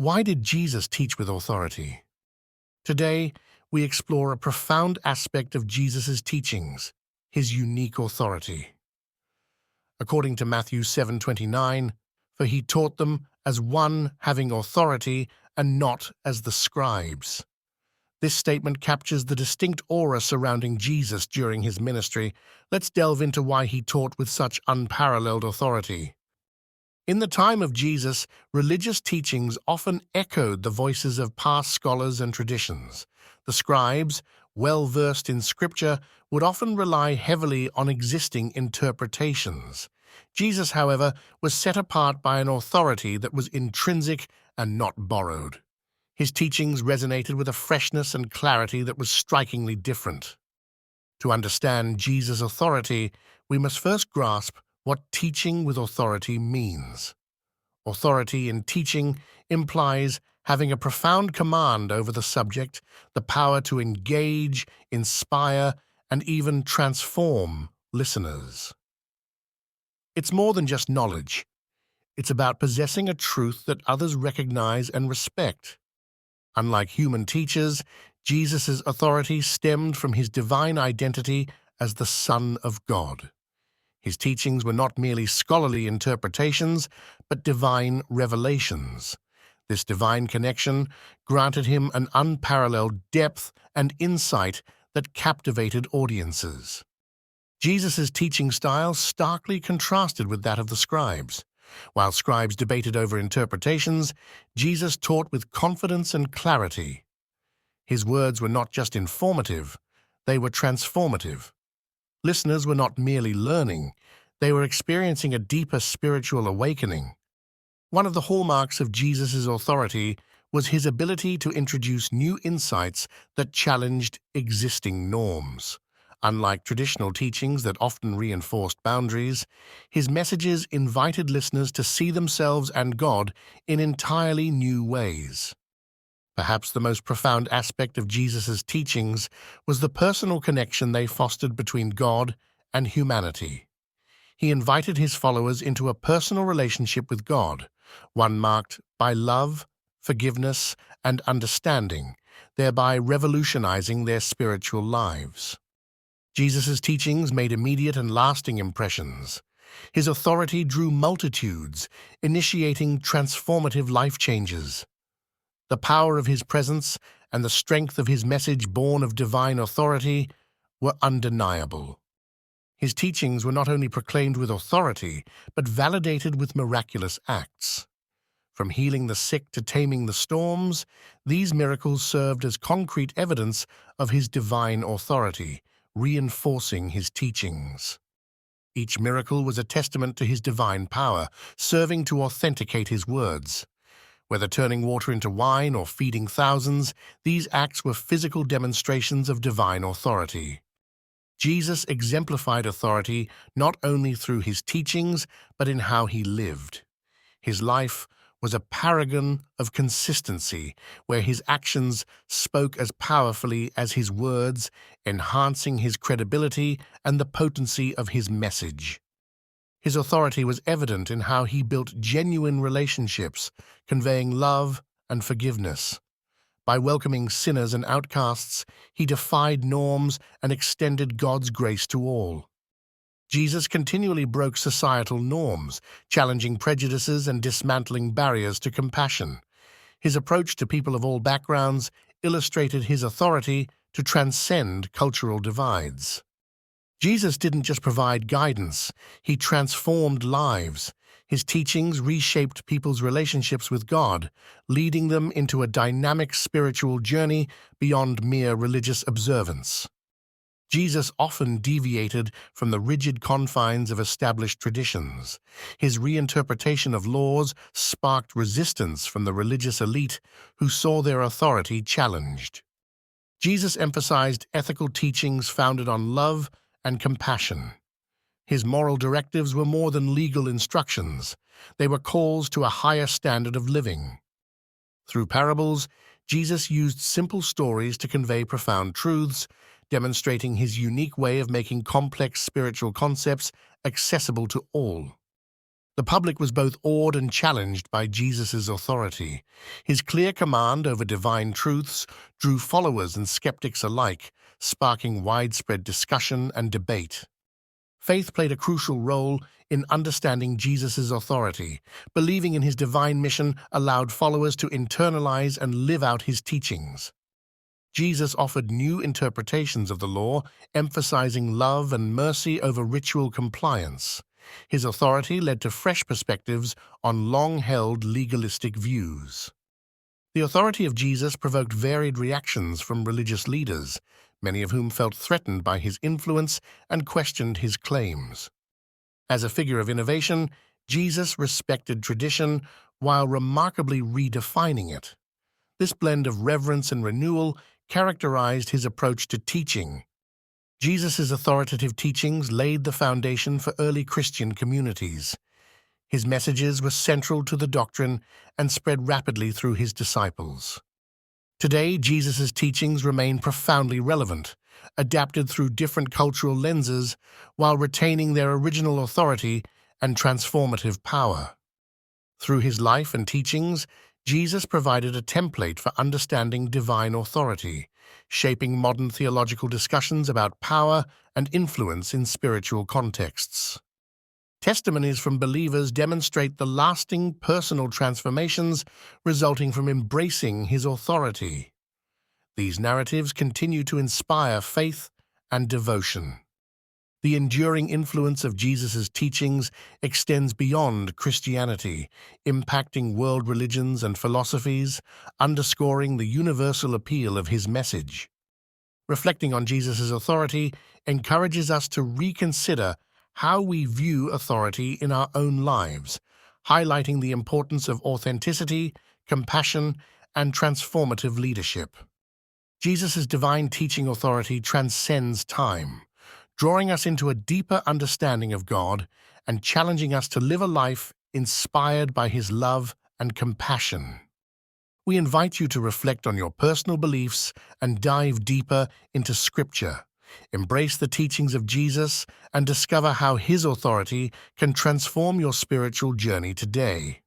Why did Jesus teach with authority? Today, we explore a profound aspect of Jesus' teachings, his unique authority. According to Matthew 7:29, "For he taught them as one having authority and not as the scribes." This statement captures the distinct aura surrounding Jesus during his ministry. Let's delve into why he taught with such unparalleled authority. In the time of Jesus, religious teachings often echoed the voices of past scholars and traditions. The scribes, well versed in scripture, would often rely heavily on existing interpretations. Jesus, however, was set apart by an authority that was intrinsic and not borrowed. His teachings resonated with a freshness and clarity that was strikingly different. To understand Jesus' authority, we must first grasp what teaching with authority means. Authority in teaching implies having a profound command over the subject, the power to engage, inspire, and even transform listeners. It's more than just knowledge. It's about possessing a truth that others recognize and respect. Unlike human teachers, Jesus' authority stemmed from his divine identity as the Son of God. His teachings were not merely scholarly interpretations, but divine revelations. This divine connection granted him an unparalleled depth and insight that captivated audiences. Jesus' teaching style starkly contrasted with that of the scribes. While scribes debated over interpretations, Jesus taught with confidence and clarity. His words were not just informative, they were transformative. Listeners were not merely learning, they were experiencing a deeper spiritual awakening. One of the hallmarks of Jesus' authority was his ability to introduce new insights that challenged existing norms. Unlike traditional teachings that often reinforced boundaries, his messages invited listeners to see themselves and God in entirely new ways. Perhaps the most profound aspect of Jesus' teachings was the personal connection they fostered between God and humanity. He invited his followers into a personal relationship with God, one marked by love, forgiveness, and understanding, thereby revolutionizing their spiritual lives. Jesus' teachings made immediate and lasting impressions. His authority drew multitudes, initiating transformative life changes. The power of his presence and the strength of his message born of divine authority were undeniable. His teachings were not only proclaimed with authority, but validated with miraculous acts. From healing the sick to taming the storms, these miracles served as concrete evidence of his divine authority, reinforcing his teachings. Each miracle was a testament to his divine power, serving to authenticate his words. Whether turning water into wine or feeding thousands, these acts were physical demonstrations of divine authority. Jesus exemplified authority not only through his teachings, but in how he lived. His life was a paragon of consistency, where his actions spoke as powerfully as his words, enhancing his credibility and the potency of his message. His authority was evident in how he built genuine relationships, conveying love and forgiveness. By welcoming sinners and outcasts, he defied norms and extended God's grace to all. Jesus continually broke societal norms, challenging prejudices and dismantling barriers to compassion. His approach to people of all backgrounds illustrated his authority to transcend cultural divides. Jesus didn't just provide guidance, he transformed lives. His teachings reshaped people's relationships with God, leading them into a dynamic spiritual journey beyond mere religious observance. Jesus often deviated from the rigid confines of established traditions. His reinterpretation of laws sparked resistance from the religious elite who saw their authority challenged. Jesus emphasized ethical teachings founded on love and compassion. His moral directives were more than legal instructions. They were calls to a higher standard of living. Through parables, Jesus used simple stories to convey profound truths, demonstrating his unique way of making complex spiritual concepts accessible to all. The public was both awed and challenged by Jesus' authority. His clear command over divine truths drew followers and skeptics alike, sparking widespread discussion and debate. Faith played a crucial role in understanding Jesus' authority. Believing in his divine mission allowed followers to internalize and live out his teachings. Jesus offered new interpretations of the law, emphasizing love and mercy over ritual compliance. His authority led to fresh perspectives on long-held legalistic views. The authority of Jesus provoked varied reactions from religious leaders, many of whom felt threatened by his influence and questioned his claims. As a figure of innovation, Jesus respected tradition while remarkably redefining it. This blend of reverence and renewal characterized his approach to teaching. Jesus' authoritative teachings laid the foundation for early Christian communities. His messages were central to the doctrine and spread rapidly through his disciples. Today, Jesus' teachings remain profoundly relevant, adapted through different cultural lenses while retaining their original authority and transformative power. Through his life and teachings, Jesus provided a template for understanding divine authority, shaping modern theological discussions about power and influence in spiritual contexts. Testimonies from believers demonstrate the lasting personal transformations resulting from embracing his authority. These narratives continue to inspire faith and devotion. The enduring influence of Jesus' teachings extends beyond Christianity, impacting world religions and philosophies, underscoring the universal appeal of his message. Reflecting on Jesus' authority encourages us to reconsider how we view authority in our own lives, highlighting the importance of authenticity, compassion, and transformative leadership. Jesus' divine teaching authority transcends time, drawing us into a deeper understanding of God and challenging us to live a life inspired by his love and compassion. We invite you to reflect on your personal beliefs and dive deeper into Scripture. Embrace the teachings of Jesus and discover how his authority can transform your spiritual journey today.